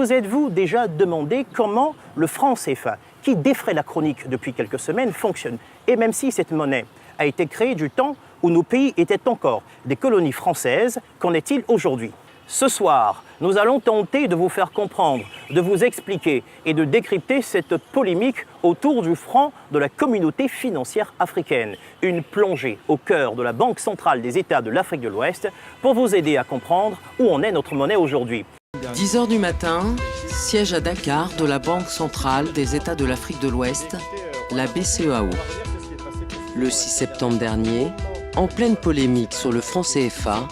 Vous êtes-vous déjà demandé comment le franc CFA, qui défraie la chronique depuis quelques semaines, fonctionne? Et même si cette monnaie a été créée du temps où nos pays étaient encore des colonies françaises, qu'en est-il aujourd'hui? Ce soir, nous allons tenter de vous faire comprendre, de vous expliquer et de décrypter cette polémique autour du franc de la communauté financière africaine. Une plongée au cœur de la Banque centrale des États de l'Afrique de l'Ouest pour vous aider à comprendre où en est notre monnaie aujourd'hui. 10 h du matin, siège à Dakar de la Banque centrale des États de l'Afrique de l'Ouest, la BCEAO. Le 6 septembre dernier, en pleine polémique sur le franc CFA,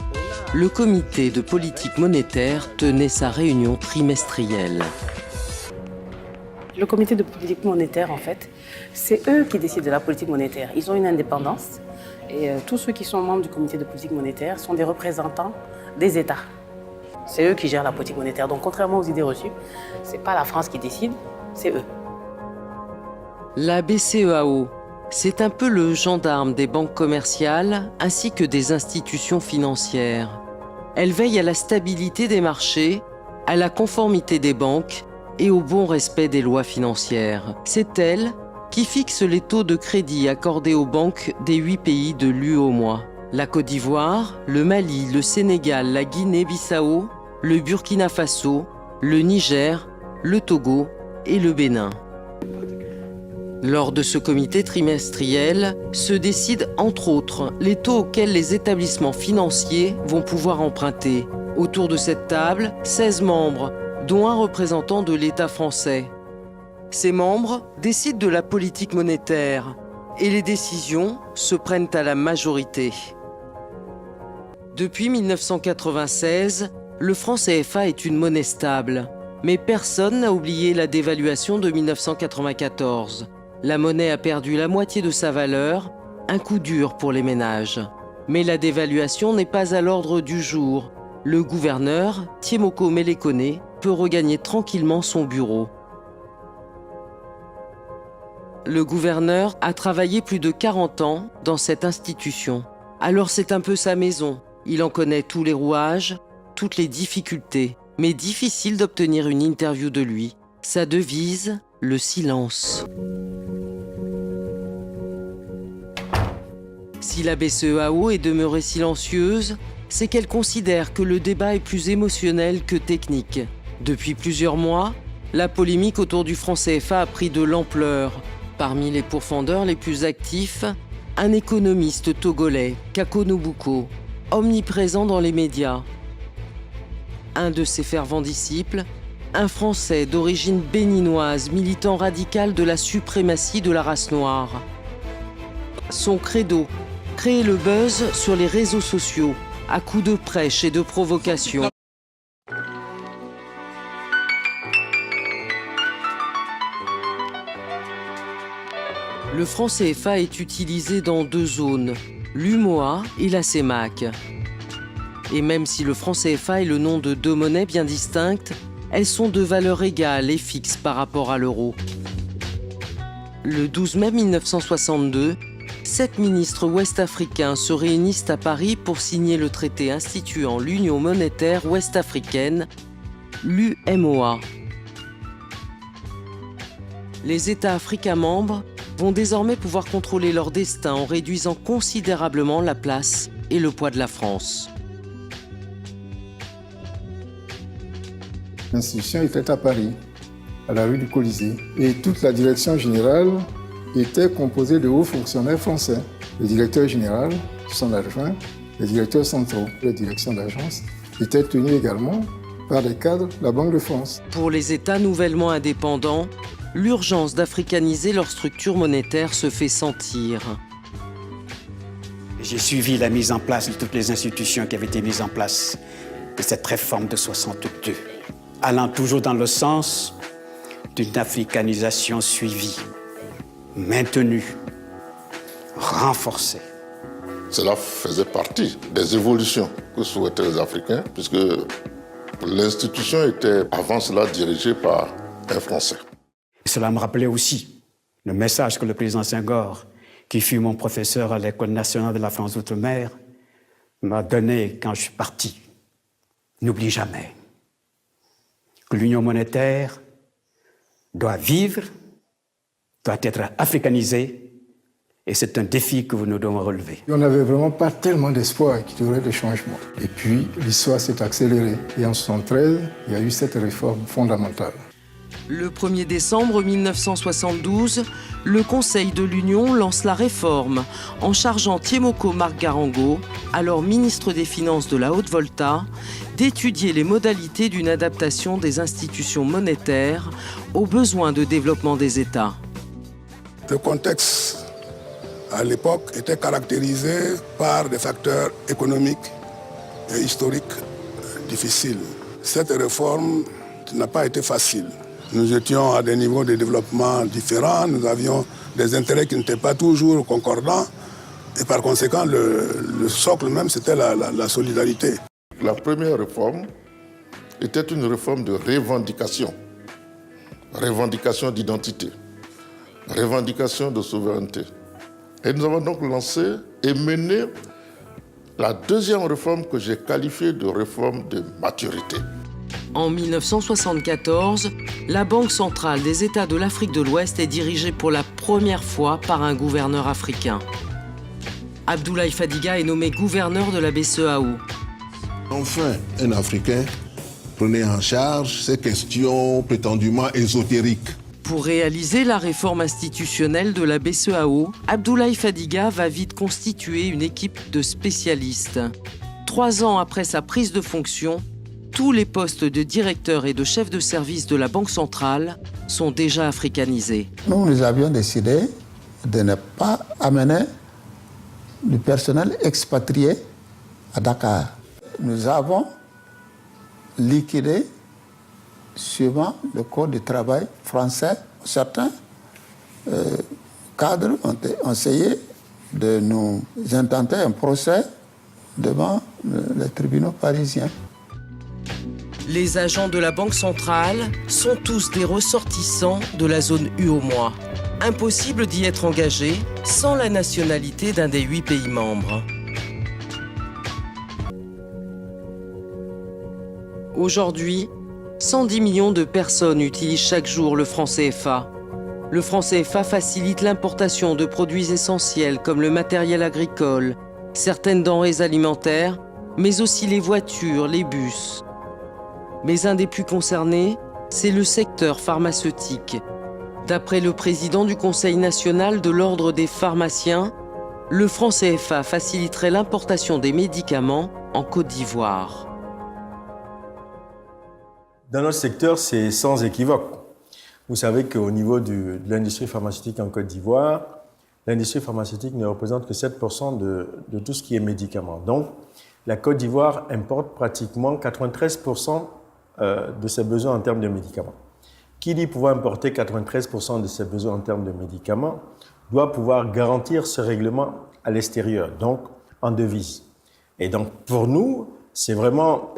le comité de politique monétaire tenait sa réunion trimestrielle. Le comité de politique monétaire, en fait, c'est eux qui décident de la politique monétaire. Ils ont une indépendance et tous ceux qui sont membres du comité de politique monétaire sont des représentants des États. C'est eux qui gèrent la politique monétaire. Donc, contrairement aux idées reçues, ce n'est pas la France qui décide, c'est eux. La BCEAO, c'est un peu le gendarme des banques commerciales ainsi que des institutions financières. Elle veille à la stabilité des marchés, à la conformité des banques et au bon respect des lois financières. C'est elle qui fixe les taux de crédit accordés aux banques des 8 pays de l'UEMOA. La Côte d'Ivoire, le Mali, le Sénégal, la Guinée-Bissau, le Burkina Faso, le Niger, le Togo et le Bénin. Lors de ce comité trimestriel se décident entre autres les taux auxquels les établissements financiers vont pouvoir emprunter. Autour de cette table, 16 membres, dont un représentant de l'État français. Ces membres décident de la politique monétaire et les décisions se prennent à la majorité. Depuis 1996, le franc CFA est une monnaie stable, mais personne n'a oublié la dévaluation de 1994. La monnaie a perdu la moitié de sa valeur, un coup dur pour les ménages. Mais la dévaluation n'est pas à l'ordre du jour. Le gouverneur, Thiemoko Melekone, peut regagner tranquillement son bureau. Le gouverneur a travaillé plus de 40 ans dans cette institution. Alors c'est un peu sa maison. Il en connaît tous les rouages, toutes les difficultés. Mais difficile d'obtenir une interview de lui. Sa devise, le silence. Si la BCEAO est demeurée silencieuse, c'est qu'elle considère que le débat est plus émotionnel que technique. Depuis plusieurs mois, la polémique autour du franc CFA a pris de l'ampleur. Parmi les pourfendeurs les plus actifs, un économiste togolais, Kako Nobuko, omniprésent dans les médias. Un de ses fervents disciples, un Français d'origine béninoise, militant radical de la suprématie de la race noire. Son credo, créer le buzz sur les réseaux sociaux, à coups de prêche et de provocation. Le franc CFA est utilisé dans deux zones, l'UMOA et la CEMAC. Et même si le franc CFA est le nom de deux monnaies bien distinctes, elles sont de valeur égale et fixe par rapport à l'euro. Le 12 mai 1962, 7 ministres ouest-africains se réunissent à Paris pour signer le traité instituant l'Union monétaire ouest-africaine, l'UMOA. Les États africains membres vont désormais pouvoir contrôler leur destin en réduisant considérablement la place et le poids de la France. L'institution était à Paris, à la rue du Colisée, et toute la direction générale était composée de hauts fonctionnaires français. Le directeur général, son adjoint, les directeurs centraux, les directions d'agence étaient tenus également par des cadres de la Banque de France. Pour les États nouvellement indépendants, l'urgence d'africaniser leur structure monétaire se fait sentir. J'ai suivi la mise en place de toutes les institutions qui avaient été mises en place de cette réforme de 62, allant toujours dans le sens d'une africanisation suivie, maintenue, renforcée. Cela faisait partie des évolutions que souhaitaient les Africains, puisque l'institution était avant cela dirigée par un Français. Cela me rappelait aussi le message que le président Senghor, qui fut mon professeur à l'École nationale de la France d'outre-mer, m'a donné quand je suis parti. N'oublie jamais. que l'union monétaire doit vivre, doit être africanisée, et c'est un défi que nous devons relever. On n'avait vraiment pas tellement d'espoir qu'il y aurait des changements. Et puis, l'histoire s'est accélérée. Et en 1973, il y a eu cette réforme fondamentale. Le 1er décembre 1972, le Conseil de l'Union lance la réforme en chargeant Thiemoko Margarango, alors ministre des Finances de la Haute-Volta, d'étudier les modalités d'une adaptation des institutions monétaires aux besoins de développement des États. Le contexte, à l'époque, était caractérisé par des facteurs économiques et historiques difficiles. Cette réforme n'a pas été facile. Nous étions à des niveaux de développement différents, nous avions des intérêts qui n'étaient pas toujours concordants, et par conséquent, le socle même, c'était la solidarité. La première réforme était une réforme de revendication d'identité, revendication de souveraineté. Et nous avons donc lancé et mené la deuxième réforme que j'ai qualifiée de réforme de maturité. En 1974, la Banque centrale des États de l'Afrique de l'Ouest est dirigée pour la première fois par un gouverneur africain. Abdoulaye Fadiga est nommé gouverneur de la BCEAO. Enfin, un Africain prenait en charge ces questions prétendument ésotériques. Pour réaliser la réforme institutionnelle de la BCEAO, Abdoulaye Fadiga va vite constituer une équipe de spécialistes. 3 ans après sa prise de fonction, tous les postes de directeur et de chef de service de la Banque centrale sont déjà africanisés. Nous avions décidé de ne pas amener du personnel expatrié à Dakar. Nous avons liquidé, suivant le code du travail français, certains cadres ont essayé de nous intenter un procès devant les tribunaux parisiens. Les agents de la Banque centrale sont tous des ressortissants de la zone UEMOA. Impossible d'y être engagé sans la nationalité d'un des 8 pays membres. Aujourd'hui, 110 millions de personnes utilisent chaque jour le franc CFA. Le franc CFA facilite l'importation de produits essentiels comme le matériel agricole, certaines denrées alimentaires, mais aussi les voitures, les bus. Mais un des plus concernés, c'est le secteur pharmaceutique. D'après le président du Conseil national de l'Ordre des pharmaciens, le franc CFA faciliterait l'importation des médicaments en Côte d'Ivoire. Dans notre secteur, c'est sans équivoque. Vous savez qu'au niveau de l'industrie pharmaceutique en Côte d'Ivoire, l'industrie pharmaceutique ne représente que 7% de tout ce qui est médicaments. Donc, la Côte d'Ivoire importe pratiquement 93% de ses besoins en termes de médicaments. Qui dit pouvoir importer 93% de ses besoins en termes de médicaments doit pouvoir garantir ce règlement à l'extérieur, donc en devise. Et donc, pour nous, c'est vraiment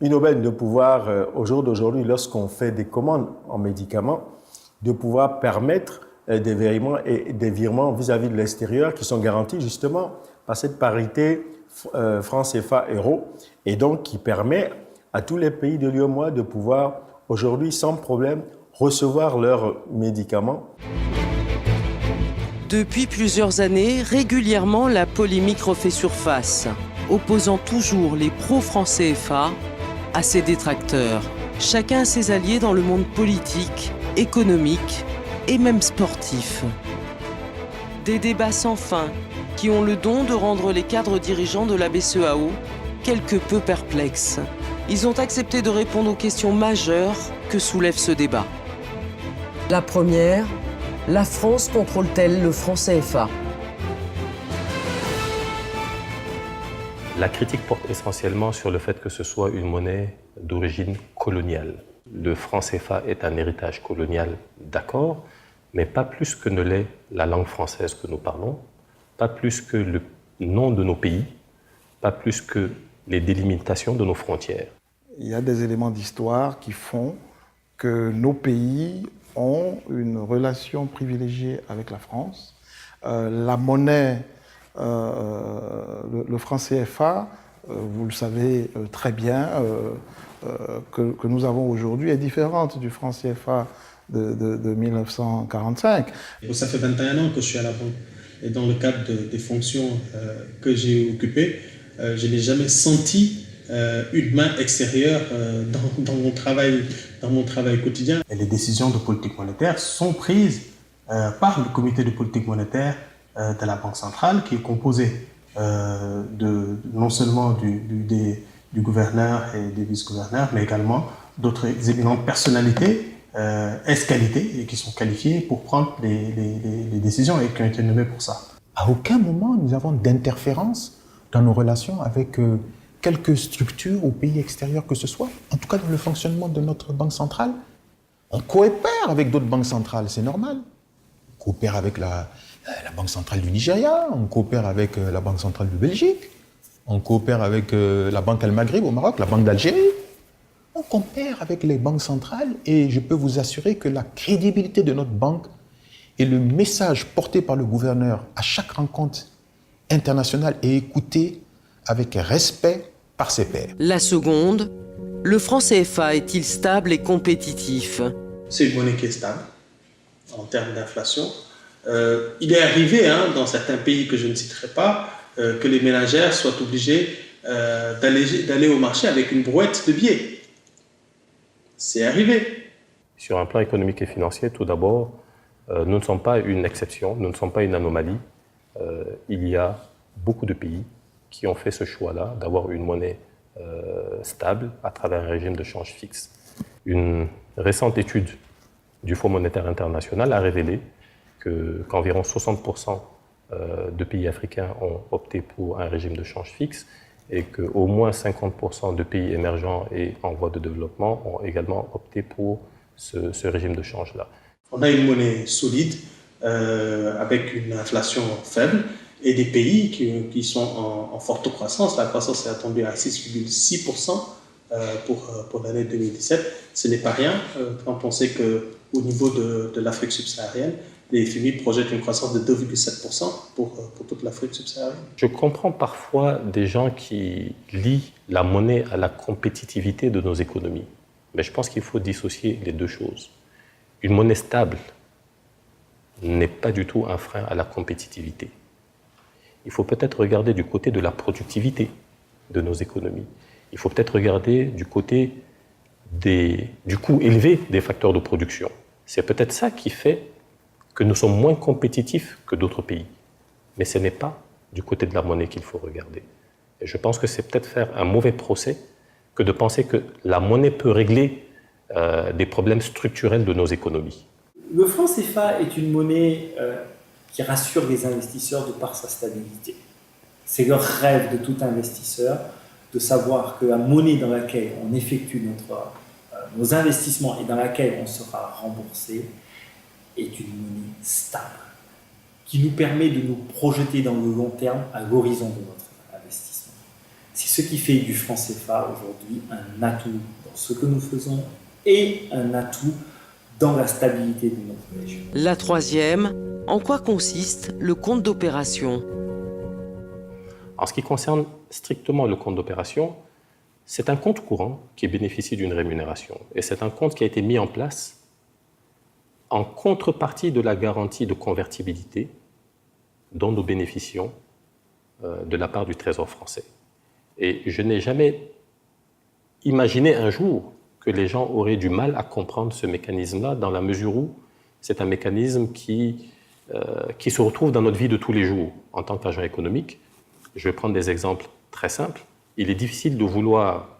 une aubaine de pouvoir, au jour d'aujourd'hui, lorsqu'on fait des commandes en médicaments, de pouvoir permettre des virements vis-à-vis de l'extérieur qui sont garantis justement par cette parité franc CFA euro, et donc qui permet à tous les pays de l'UEMOA de pouvoir aujourd'hui sans problème recevoir leurs médicaments. Depuis plusieurs années, régulièrement la polémique refait surface, opposant toujours les pro-franc CFA à ses détracteurs. Chacun a ses alliés dans le monde politique, économique et même sportif. Des débats sans fin qui ont le don de rendre les cadres dirigeants de la BCEAO quelque peu perplexes. Ils ont accepté de répondre aux questions majeures que soulève ce débat. La première, la France contrôle-t-elle le franc CFA ? La critique porte essentiellement sur le fait que ce soit une monnaie d'origine coloniale. Le franc CFA est un héritage colonial, d'accord, mais pas plus que ne l'est la langue française que nous parlons, pas plus que le nom de nos pays, pas plus que les délimitations de nos frontières. Il y a des éléments d'histoire qui font que nos pays ont une relation privilégiée avec la France. La monnaie, le franc CFA, vous le savez très bien, que nous avons aujourd'hui est différente du franc CFA de 1945. Ça fait 21 ans que je suis à la banque. Et dans le cadre des fonctions que j'ai occupées, je n'ai jamais senti une main extérieure dans mon travail quotidien. Et les décisions de politique monétaire sont prises par le comité de politique monétaire de la Banque centrale, qui est composé non seulement du gouverneur et des vice-gouverneurs, mais également d'autres éminentes personnalités qualités et qui sont qualifiées pour prendre les décisions et qui ont été nommées pour ça. À aucun moment nous avons d'interférence dans nos relations avec quelque structure ou pays extérieur que ce soit. En tout cas, dans le fonctionnement de notre banque centrale, on coopère avec d'autres banques centrales, c'est normal. On coopère avec la Banque centrale du Nigeria, on coopère avec la Banque centrale de Belgique, on coopère avec la Banque Al-Maghrib au Maroc, la Banque d'Algérie. On compare avec les banques centrales et je peux vous assurer que la crédibilité de notre banque et le message porté par le gouverneur à chaque rencontre internationale est écouté avec respect par ses pairs. La seconde, le franc CFA est-il stable et compétitif? C'est une monnaie qui est stable en termes d'inflation. Il est arrivé dans certains pays que je ne citerai pas que les ménagères soient obligées d'aller au marché avec une brouette de billets. C'est arrivé. Sur un plan économique et financier, tout d'abord, nous ne sommes pas une exception, nous ne sommes pas une anomalie. Il y a beaucoup de pays qui ont fait ce choix-là d'avoir une monnaie stable à travers un régime de change fixe. Une récente étude du Fonds monétaire international a révélé qu'environ 60% de pays africains ont opté pour un régime de change fixe et qu'au moins 50% de pays émergents et en voie de développement ont également opté pour ce régime de change-là. On a une monnaie solide avec une inflation faible et des pays qui sont en forte croissance. La croissance est attendue à 6,6% pour l'année 2017. Ce n'est pas rien quand on sait qu'au niveau de l'Afrique subsaharienne, les FMI projettent une croissance de 2,7% pour toute l'Afrique subsaharienne. Je comprends parfois des gens qui lient la monnaie à la compétitivité de nos économies. Mais je pense qu'il faut dissocier les deux choses. Une monnaie stable n'est pas du tout un frein à la compétitivité. Il faut peut-être regarder du côté de la productivité de nos économies. Il faut peut-être regarder du côté du coût élevé des facteurs de production. C'est peut-être ça qui fait que nous sommes moins compétitifs que d'autres pays. Mais ce n'est pas du côté de la monnaie qu'il faut regarder. Et je pense que c'est peut-être faire un mauvais procès que de penser que la monnaie peut régler des problèmes structurels de nos économies. Le franc CFA est une monnaie qui rassure les investisseurs de par sa stabilité. C'est le rêve de tout investisseur de savoir que la monnaie dans laquelle on effectue nos investissements et dans laquelle on sera remboursé est une monnaie stable, qui nous permet de nous projeter dans le long terme à l'horizon de notre investissement. C'est ce qui fait du franc CFA aujourd'hui un atout dans ce que nous faisons et un atout dans la stabilité de notre région. La troisième, en quoi consiste le compte d'opération? En ce qui concerne strictement le compte d'opération, c'est un compte courant qui bénéficie d'une rémunération. Et c'est un compte qui a été mis en place en contrepartie de la garantie de convertibilité dont nous bénéficions de la part du Trésor français. Et je n'ai jamais imaginé un jour que les gens auraient du mal à comprendre ce mécanisme-là, dans la mesure où c'est un mécanisme qui se retrouve dans notre vie de tous les jours. En tant qu'agent économique, je vais prendre des exemples très simples. Il est difficile de vouloir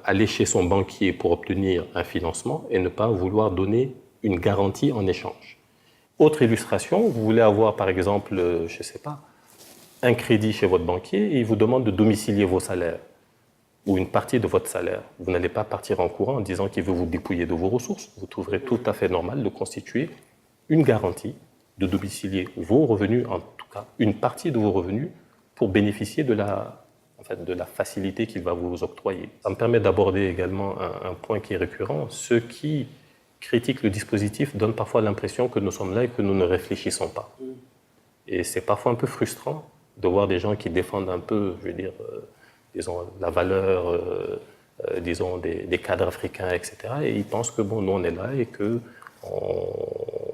aller chez son banquier pour obtenir un financement et ne pas vouloir donner une garantie en échange. Autre illustration, vous voulez avoir par exemple, je ne sais pas, un crédit chez votre banquier et il vous demande de domicilier vos salaires ou une partie de votre salaire. Vous n'allez pas partir en courant en disant qu'il veut vous dépouiller de vos ressources. Vous trouverez tout à fait normal de constituer une garantie de domicilier vos revenus, en tout cas une partie de vos revenus, pour bénéficier de la facilité qu'il va vous octroyer. Ça me permet d'aborder également un point qui est récurrent. Ceux qui critiquent le dispositif donnent parfois l'impression que nous sommes là et que nous ne réfléchissons pas. Et c'est parfois un peu frustrant de voir des gens qui défendent un peu, je veux dire, disons, la valeur disons, des cadres africains, etc. Et ils pensent que bon, nous on est là et que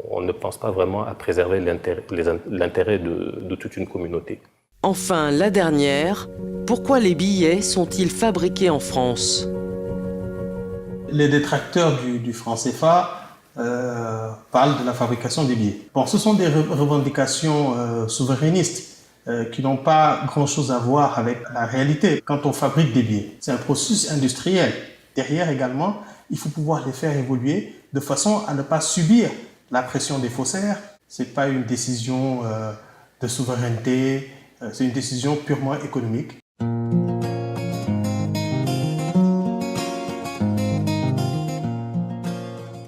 on ne pense pas vraiment à préserver l'intérêt de toute une communauté. Enfin, la dernière, pourquoi les billets sont-ils fabriqués en France ? Les détracteurs du franc CFA parlent de la fabrication des billets. Bon, ce sont des revendications souverainistes qui n'ont pas grand-chose à voir avec la réalité quand on fabrique des billets. C'est un processus industriel. Derrière également, il faut pouvoir les faire évoluer de façon à ne pas subir la pression des faussaires. Ce n'est pas une décision de souveraineté, c'est une décision purement économique.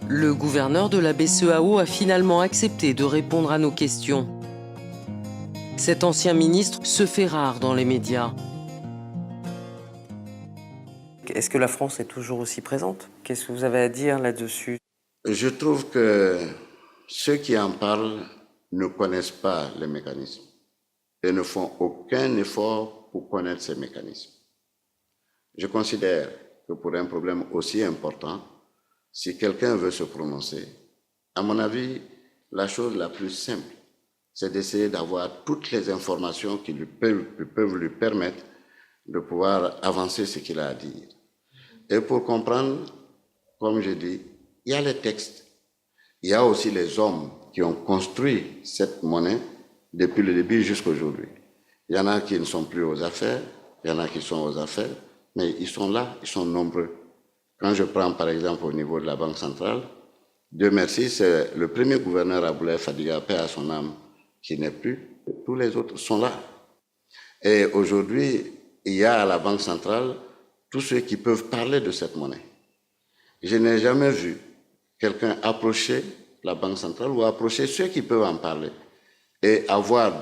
Le gouverneur de la BCEAO a finalement accepté de répondre à nos questions. Cet ancien ministre se fait rare dans les médias. Est-ce que la France est toujours aussi présente? Qu'est-ce que vous avez à dire là-dessus? Je trouve que ceux qui en parlent ne connaissent pas les mécanismes et ne font aucun effort pour connaître ces mécanismes. Je considère que pour un problème aussi important, si quelqu'un veut se prononcer, à mon avis, la chose la plus simple, c'est d'essayer d'avoir toutes les informations qui peuvent lui permettre de pouvoir avancer ce qu'il a à dire. Et pour comprendre, comme je dis, il y a les textes, il y a aussi les hommes qui ont construit cette monnaie depuis le début jusqu'à aujourd'hui. Il y en a qui ne sont plus aux affaires, il y en a qui sont aux affaires, mais ils sont là, ils sont nombreux. Quand je prends par exemple au niveau de la Banque centrale, Dieu merci, c'est le premier gouverneur Aboulaye Fadiga, paix à son âme, qui n'est plus. Tous les autres sont là. Et aujourd'hui, il y a à la Banque centrale tous ceux qui peuvent parler de cette monnaie. Je n'ai jamais vu quelqu'un approcher la Banque centrale ou approcher ceux qui peuvent en parler et avoir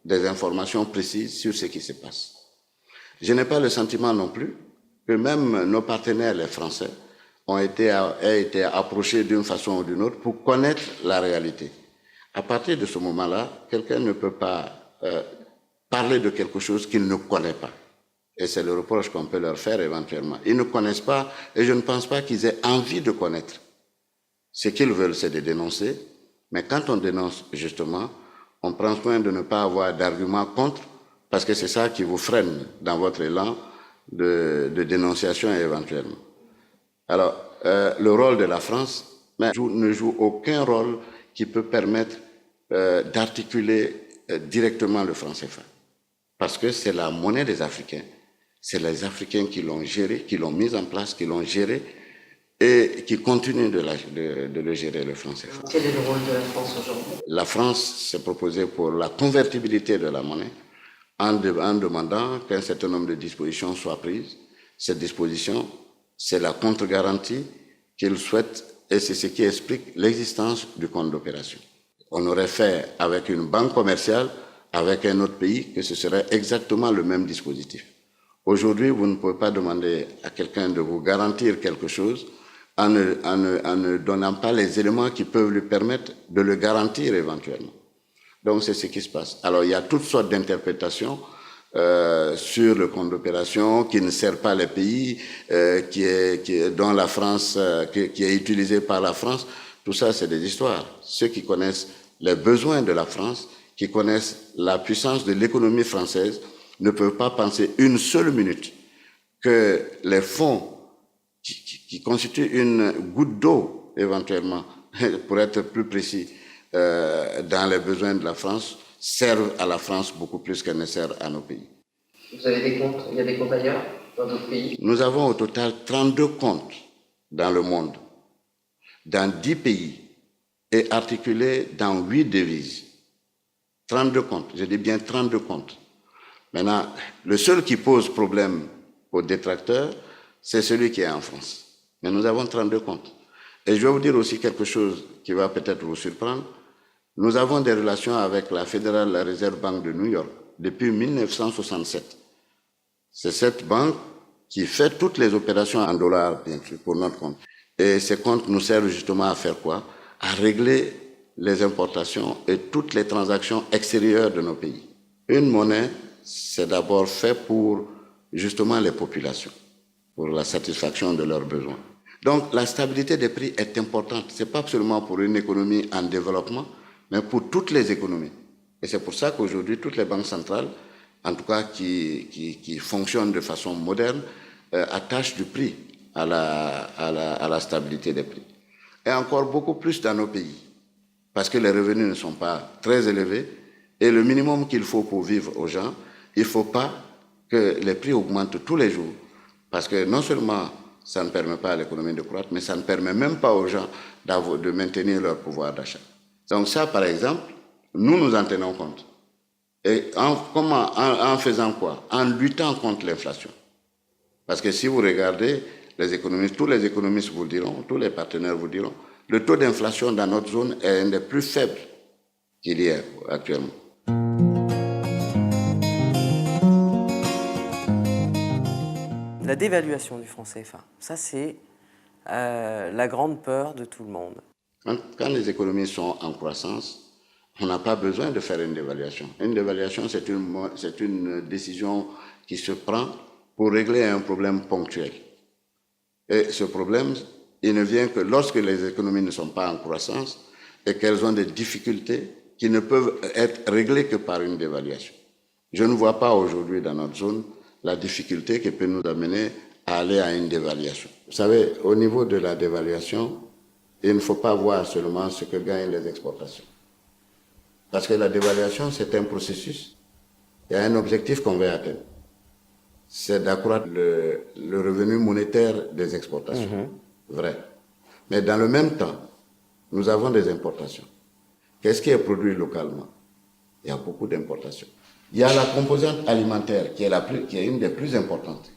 des informations précises sur ce qui se passe. Je n'ai pas le sentiment non plus que même nos partenaires, les Français, ont été approchés d'une façon ou d'une autre pour connaître la réalité. À partir de ce moment-là, quelqu'un ne peut pas parler de quelque chose qu'il ne connaît pas. Et c'est le reproche qu'on peut leur faire éventuellement. Ils ne connaissent pas et je ne pense pas qu'ils aient envie de connaître. Ce qu'ils veulent, c'est de dénoncer. Mais quand on dénonce, justement, on prend soin de ne pas avoir d'arguments contre, parce que c'est ça qui vous freine dans votre élan de dénonciation éventuellement. Alors, le rôle de la France ne joue aucun rôle qui peut permettre d'articuler directement le franc CFA. Parce que c'est la monnaie des Africains. C'est les Africains qui l'ont géré, qui l'ont mise en place, qui l'ont géré et qui continuent de le gérer, le franc CFA. Quel est le rôle de la France aujourd'hui? La France s'est proposée pour la convertibilité de la monnaie en demandant qu'un certain nombre de dispositions soient prises. Cette disposition, c'est la contre-garantie qu'ils souhaitent et c'est ce qui explique l'existence du compte d'opération. On aurait fait avec une banque commerciale, avec un autre pays, que ce serait exactement le même dispositif. Aujourd'hui, vous ne pouvez pas demander à quelqu'un de vous garantir quelque chose en ne donnant pas les éléments qui peuvent lui permettre de le garantir éventuellement. Donc, c'est ce qui se passe. Alors, il y a toutes sortes d'interprétations sur le compte d'opération qui ne sert pas les pays, dont la France, qui est utilisé par la France. Tout ça, c'est des histoires. Ceux qui connaissent les besoins de la France, qui connaissent la puissance de l'économie française, ne peuvent pas penser une seule minute que les fonds qui constituent une goutte d'eau, éventuellement, pour être plus précis, dans les besoins de la France, servent à la France beaucoup plus qu'elles ne servent à nos pays. Vous avez des comptes? Il y a des comptes ailleurs, dans d'autres pays? Nous avons au total 32 comptes dans le monde, dans 10 pays, et articulés dans 8 devises. 32 comptes, je dis bien 32 comptes. Maintenant, le seul qui pose problème aux détracteurs, c'est celui qui est en France. Mais nous avons 32 comptes. Et je vais vous dire aussi quelque chose qui va peut-être vous surprendre. Nous avons des relations avec la Federal Reserve Bank de New York depuis 1967. C'est cette banque qui fait toutes les opérations en dollars, bien sûr, pour notre compte. Et ces comptes nous servent justement à faire quoi? À régler les importations et toutes les transactions extérieures de nos pays. Une monnaie, c'est d'abord fait pour justement les populations. pour la satisfaction de leurs besoins. Donc la stabilité des prix est importante. Ce n'est pas seulement pour une économie en développement, mais pour toutes les économies. Et c'est pour ça qu'aujourd'hui, toutes les banques centrales, en tout cas qui fonctionnent de façon moderne, attachent du prix à la stabilité des prix. Et encore beaucoup plus dans nos pays, parce que les revenus ne sont pas très élevés, et le minimum qu'il faut pour vivre aux gens, il ne faut pas que les prix augmentent tous les jours, parce que non seulement ça ne permet pas à l'économie de croître, mais ça ne permet même pas aux gens de maintenir leur pouvoir d'achat. Donc ça, par exemple, nous en tenons compte. Et en faisant quoi? En luttant contre l'inflation. Parce que si vous regardez les économistes, tous les économistes vous le diront, tous les partenaires vous diront, le taux d'inflation dans notre zone est un des plus faibles qu'il y ait actuellement. La dévaluation du franc CFA, ça c'est la grande peur de tout le monde. Quand les économies sont en croissance, on n'a pas besoin de faire une dévaluation. Une dévaluation, c'est une décision qui se prend pour régler un problème ponctuel. Et ce problème, il ne vient que lorsque les économies ne sont pas en croissance et qu'elles ont des difficultés qui ne peuvent être réglées que par une dévaluation. Je ne vois pas aujourd'hui dans notre zone la difficulté qui peut nous amener à aller à une dévaluation. Vous savez, au niveau de la dévaluation, il ne faut pas voir seulement ce que gagnent les exportations. Parce que la dévaluation, c'est un processus. Il y a un objectif qu'on veut atteindre. C'est d'accroître le revenu monétaire des exportations. Vrai. Mais dans le même temps, nous avons des importations. Qu'est-ce qui est produit localement? Il y a beaucoup d'importations. Il y a la composante alimentaire qui est une des plus importantes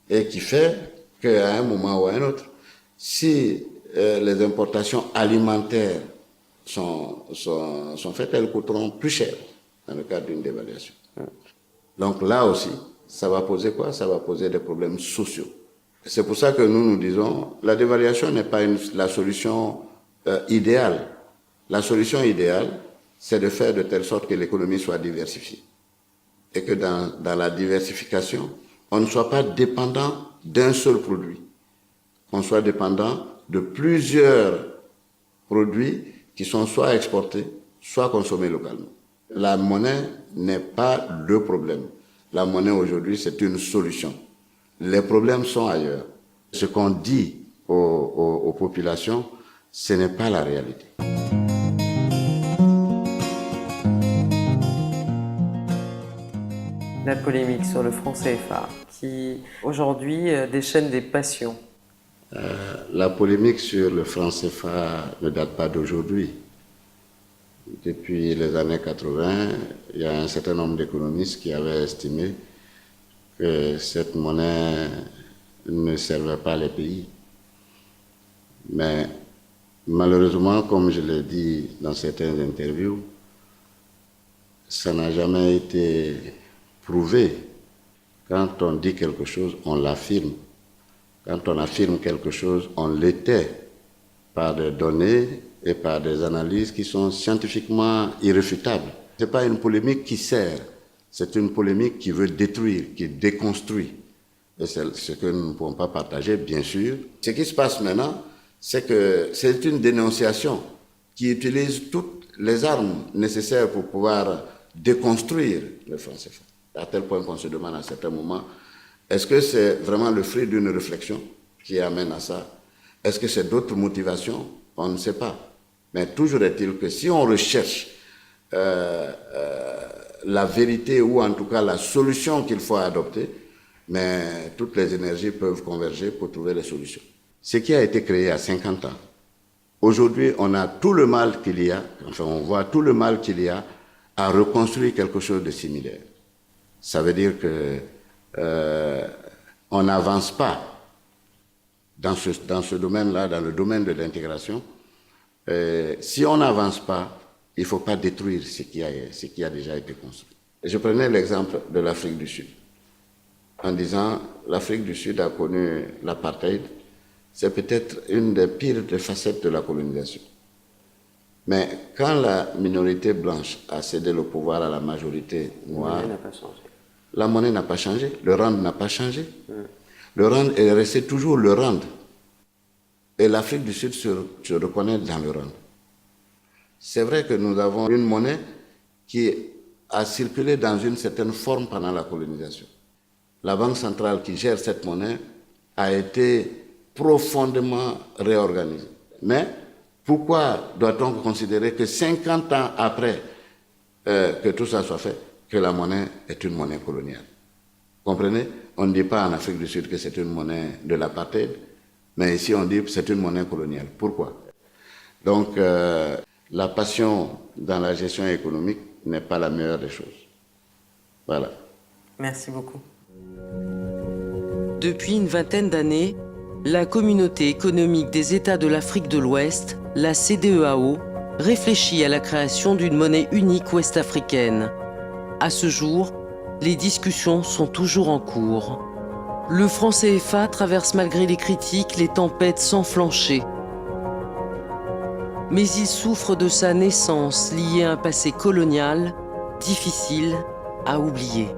et qui fait qu'à un moment ou à un autre, si les importations alimentaires sont faites, elles coûteront plus cher dans le cadre d'une dévaluation. Donc là aussi, ça va poser quoi? Ça va poser des problèmes sociaux. C'est pour ça que nous disons, la dévaluation n'est pas la solution idéale. La solution idéale, c'est de faire de telle sorte que l'économie soit diversifiée. Et que dans la diversification, on ne soit pas dépendant d'un seul produit. On soit dépendant de plusieurs produits qui sont soit exportés, soit consommés localement. La monnaie n'est pas le problème. La monnaie aujourd'hui, c'est une solution. Les problèmes sont ailleurs. Ce qu'on dit aux populations, ce n'est pas la réalité. La polémique sur le franc CFA, qui aujourd'hui déchaîne des passions. La polémique sur le franc CFA ne date pas d'aujourd'hui. Depuis les années 80, il y a un certain nombre d'économistes qui avaient estimé que cette monnaie ne servait pas les pays. Mais malheureusement, comme je l'ai dit dans certaines interviews, ça n'a jamais été prouvé. Quand on dit quelque chose, on l'affirme. Quand on affirme quelque chose, on l'était par des données et par des analyses qui sont scientifiquement irréfutables. Ce n'est pas une polémique qui sert, c'est une polémique qui veut détruire, qui déconstruit. Et c'est ce que nous ne pouvons pas partager, bien sûr. Ce qui se passe maintenant, c'est que c'est une dénonciation qui utilise toutes les armes nécessaires pour pouvoir déconstruire le franc CFA. À tel point qu'on se demande à certains moments, est-ce que c'est vraiment le fruit d'une réflexion qui amène à ça? Est-ce que c'est d'autres motivations? On ne sait pas. Mais toujours est-il que si on recherche la vérité ou en tout cas la solution qu'il faut adopter, mais toutes les énergies peuvent converger pour trouver les solutions. Ce qui a été créé à 50 ans, aujourd'hui on a tout le mal qu'il y a, enfin on voit tout le mal qu'il y a à reconstruire quelque chose de similaire. Ça veut dire que on n'avance pas dans ce domaine-là, dans le domaine de l'intégration. Si on n'avance pas, il ne faut pas détruire ce qui a déjà été construit. Et je prenais l'exemple de l'Afrique du Sud, en disant l'Afrique du Sud a connu l'apartheid, c'est peut-être une des pires des facettes de la colonisation. Mais quand la minorité blanche a cédé le pouvoir à la majorité noire, La monnaie n'a pas changé. La monnaie n'a pas changé, le rand n'a pas changé. Le rand est resté toujours le rand. Et l'Afrique du Sud se reconnaît dans le rand. C'est vrai que nous avons une monnaie qui a circulé dans une certaine forme pendant la colonisation. La Banque centrale qui gère cette monnaie a été profondément réorganisée. Mais pourquoi doit-on considérer que 50 ans après que tout ça soit fait, que la monnaie est une monnaie coloniale? Comprenez? On ne dit pas en Afrique du Sud que c'est une monnaie de l'apartheid, mais ici on dit que c'est une monnaie coloniale. Pourquoi? Donc la passion dans la gestion économique n'est pas la meilleure des choses. Voilà. Merci beaucoup. Depuis une vingtaine d'années, la Communauté économique des États de l'Afrique de l'Ouest, la CEDEAO, réfléchit à la création d'une monnaie unique ouest-africaine. À ce jour, les discussions sont toujours en cours. Le franc CFA traverse malgré les critiques les tempêtes sans flancher. Mais il souffre de sa naissance liée à un passé colonial difficile à oublier.